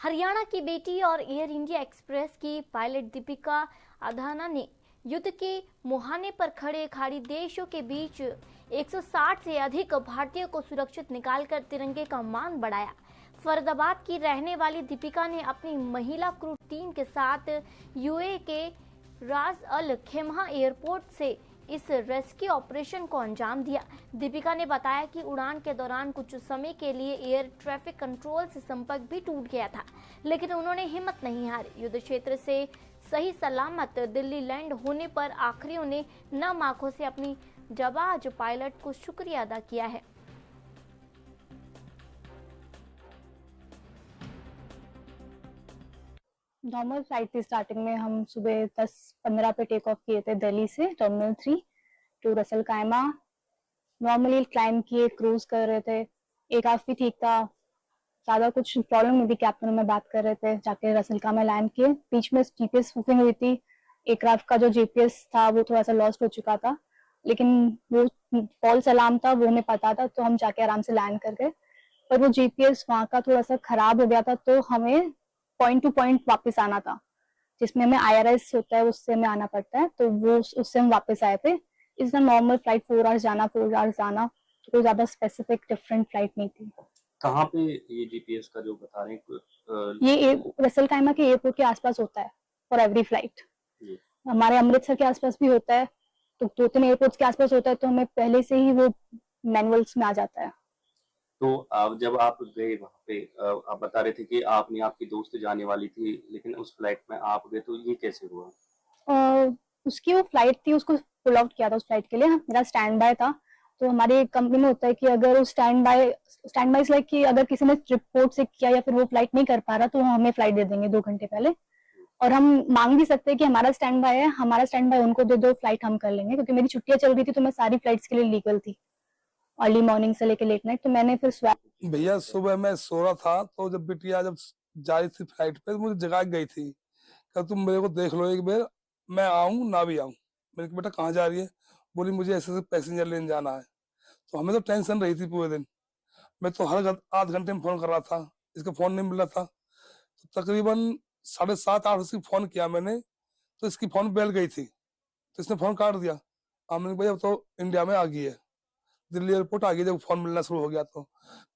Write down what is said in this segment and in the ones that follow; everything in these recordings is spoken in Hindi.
हरियाणा की बेटी और एयर इंडिया एक्सप्रेस की पायलट दीपिका अधाना ने युद्ध के मुहाने पर खड़े खाड़ी देशों के बीच 160 से अधिक भारतीयों को सुरक्षित निकालकर तिरंगे का मान बढ़ाया। फरीदाबाद की रहने वाली दीपिका ने अपनी महिला क्रू टीम के साथ यूएई के रास अल खेमा एयरपोर्ट से इस रेस्क्यू ऑपरेशन को अंजाम दिया। दीपिका ने बताया कि उड़ान के दौरान कुछ समय के लिए एयर ट्रैफिक कंट्रोल से संपर्क भी टूट गया था, लेकिन उन्होंने हिम्मत नहीं हारी। युद्ध क्षेत्र से सही सलामत दिल्ली लैंड होने पर आखिरियों ने नम आंखों से अपनी जाबाज पायलट को शुक्रिया अदा किया है। नॉर्मल फ्लाइट थी। स्टार्टिंग में हम सुबह 10:15 पे टेक ऑफ किए थे दिल्ली से टर्मिनल 3 टू रसल कायमा। नॉर्मली क्लाइंब किए, क्रूज कर रहे थे। एयरक्राफ्ट भी ठीक था, ज्यादा कुछ प्रॉब्लम नहीं थी। कैप्टन में बात कर रहे थे, जाके रसल कायमा लैंड किए। बीच में जीपीएस स्पूफिंग हुई थी। एयरक्राफ्ट का जो जीपीएस था वो थोड़ा सा लॉस्ट हो चुका था, लेकिन वो फॉल्स अलार्म था, वो हमें पता था, तो हम जाके आराम से लैंड कर गए। पर वो जीपीएस वहाँ का थोड़ा सा खराब हो गया था, तो हमें पॉइंट टू पॉइंट वापस आना था, जिसमें हमें आईआरएस होता है, उससे हमें आना पड़ता है, तो वो उससे हम वापस आए थे। इस नॉर्मल फ्लाइट 4 आवर्स जाना, 4 आवर्स आना, तो कोई ज्यादा स्पेसिफिक डिफरेंट फ्लाइट नहीं थी। कहाँ पे ये जीपीएस का जो बता रहे हैं ये रसल कायमा के एयरपोर्ट के आसपास होता है फॉर एवरी फ्लाइट। हमारे अमृतसर के आसपास भी होता है, तो 2-3 एयरपोर्ट्स के आसपास होता है, तो हमें पहले से ही वो मैनुअल्स में आ जाता है। तो जब आप गए वहाँ पे, आप बता रहे थे कि आपने आपकी दोस्त जाने वाली थी, लेकिन उस फ्लाइट में आप गए, तो ये कैसे हुआ? उसकी वो फ्लाइट थी, उसको पुल आउट किया था। उस फ्लाइट के लिए मेरा स्टैंड बाय था। तो हमारी कंपनी में होता है कि अगर वो स्टैंड बाय लाइक कि अगर किसी ने रिपोर्ट से किया या फिर वो फ्लाइट नहीं कर पा रहा, तो वो हमें फ्लाइट दे देंगे 2 घंटे पहले। और हम मांग भी सकते हैं कि हमारा स्टैंड बाय है, हमारा स्टैंड बाय उनको दे दो, फ्लाइट हम कर लेंगे। क्योंकि मेरी छुट्टियां चल रही थी, तो मैं सारी फ्लाइट्स के लिए लीगल थी, अर्ली मॉर्निंग से लेकर लेट नाइट। तो मैंने फिर स्वैप। भैया सुबह मैं सो रहा था, तो जब बिटिया जब जा रही थी फ्लाइट पे, तो मुझे जगा गई थी कि तुम मेरे को देख लो एक बार, मैं आऊं ना भी आऊं। मैंने कहा बेटा कहाँ जा रही है? बोली मुझे ऐसे पैसेंजर लेने जाना है। तो हमें तो टेंशन रही थी पूरे दिन। मैं तो हर आध घंटे में फोन कर रहा था, इसका फोन नहीं मिल रहा था। तो तकरीबन 7:30-8 बजे फोन किया मैंने, तो इसकी फोन बेल गई थी, तो इसने फोन काट दिया। हमने भैया अब तो इंडिया में आ गई है, दिल्ली एयरपोर्ट आ गई। जब फोन मिलना शुरू हो गया, तो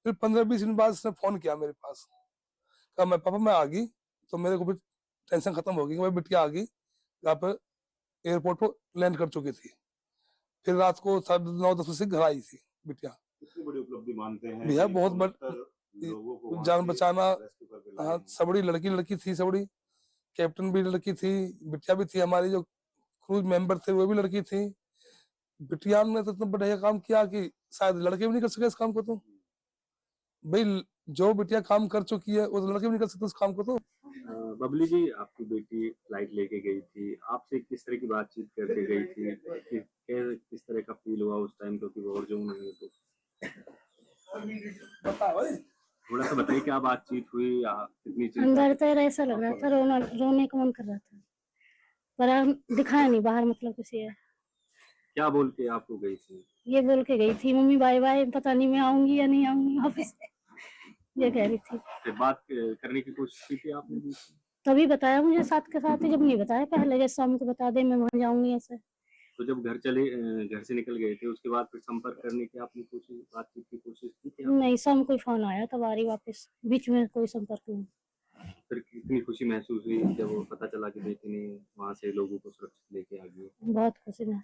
फिर 15-20 मिनट बाद इसने फोन किया मेरे पास, कहा मैं पापा मैं आ गई। तो मेरे को फिर टेंशन खत्म हो गई कि भाई बिटिया आ गई, यहाँ पर एयरपोर्ट पर लैंड कर चुकी थी। फिर रात को 9:30 बजे घर आई थी बिटिया। कितनी बड़ी उपलब्धि मानते हैं भैया बहुत लोगों को जान बचाना। हाँ, सबड़ी लड़की थी, सबड़ी कैप्टन भी लड़की थी, बिटिया भी थी, हमारी जो क्रूज मेंबर थे वो भी लड़की थी। बिटिया ने तो इतना बढ़िया काम किया कि शायद लड़के भी नहीं कर सके इस काम को। तो भाई जो बिटिया काम कर चुकी है वो लड़के भी नहीं कर सकते उस काम को। तो बबली जी, आपकी बेटी फ्लाइट लेके गई थी, आपसे किस तरह की बातचीत करके गई थी? किस तरह का फील हुआ उस टाइम, क्योंकि वो और जो नहीं है? तो थोड़ा सा बताइए, क्या बातचीत हुई या कितनी अंदर तो ऐसा लग रहा था, रोने का मन कर रहा था, पर हम दिखाया नहीं बाहर, मतलब किसी है। क्या बोल के आपको गई थी? ये बोल के गई थी मम्मी बाय बाय, पता नहीं मैं आऊंगी या नहीं आऊंगी वापस, ये कह रही थी। फिर बात करने की कोशिश की थी आपने? तभी बताया मुझे साथ के साथ ही, जब नहीं बताया पहले, जैसे शाम को बता दे मैं वहां जाऊंगी ऐसे। तो जब घर से निकल गए थे, उसके बाद फिर संपर्क करने की आपने कोशिश, बातचीत की कोशिश की थी? नहीं, शाम को फोन आया तब आ रही वापस, बीच में कोई संपर्क नहीं। फिर कितनी खुशी महसूस हुई जब वो पता चला कि बेटी ने वहां से लोगों को सुरक्षित लेके आ गई? बहुत खुशी महसूस